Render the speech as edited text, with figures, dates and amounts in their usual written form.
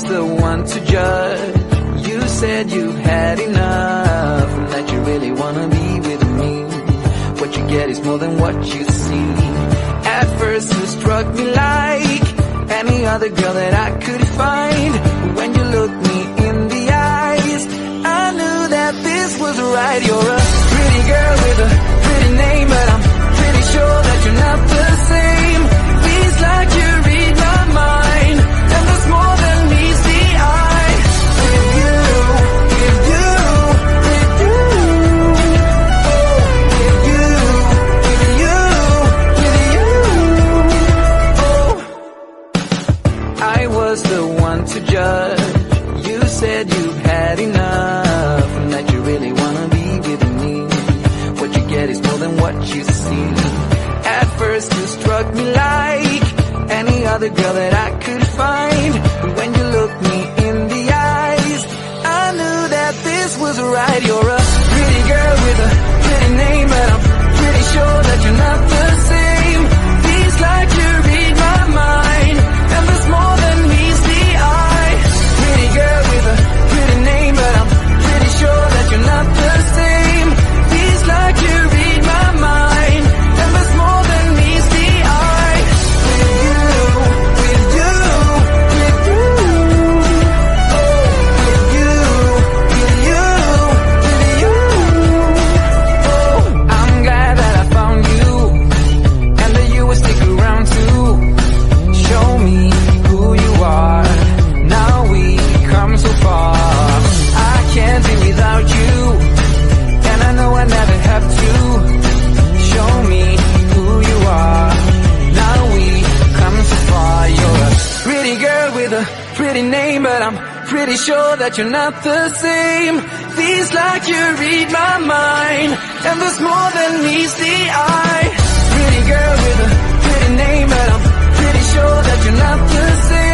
was the one to judge. You said you've had enough and that you really wanna be with me. What you get is more than what you see. At first you struck me like any other girl that I could find. When you looked me in the eyes, I knew that this was right. You're a pretty girl with a pretty name, but I'm pretty sure that you're not the same. Feels like you read my mind, and there's more than meets the eye. With you, with you, with you, with you, with you, with you. Oh, I was the one to judge. You said you've had enough and that you really wanna be with me. What you get is more than what you see. At first you struck me like any other girl that I could find. But when you looked me in the eyes, I knew that this was right. You're a pretty girl with a pretty name, but I'm pretty sure that you're not the same. Feels like you read my mind, and there's more than meets the eye. Pretty girl with a pretty name, but I'm pretty sure that you're not the same. Feels like you read my mind, and there's more than meets the eye. With you, with you, with you, oh, with you, with you, with you. Oh, I'm glad that I found you, and that you will stick around too. Show me who you are. Now we come so far. I can't be without you, and I know I never have to. Show me who you are. Now we come so far. You're a pretty girl with a pretty name, but I'm pretty sure that you're not the same. Feels like you read my mind, and there's more than meets the eye. Pretty girl with a pretty name, but I'm pretty sure that you're not the same.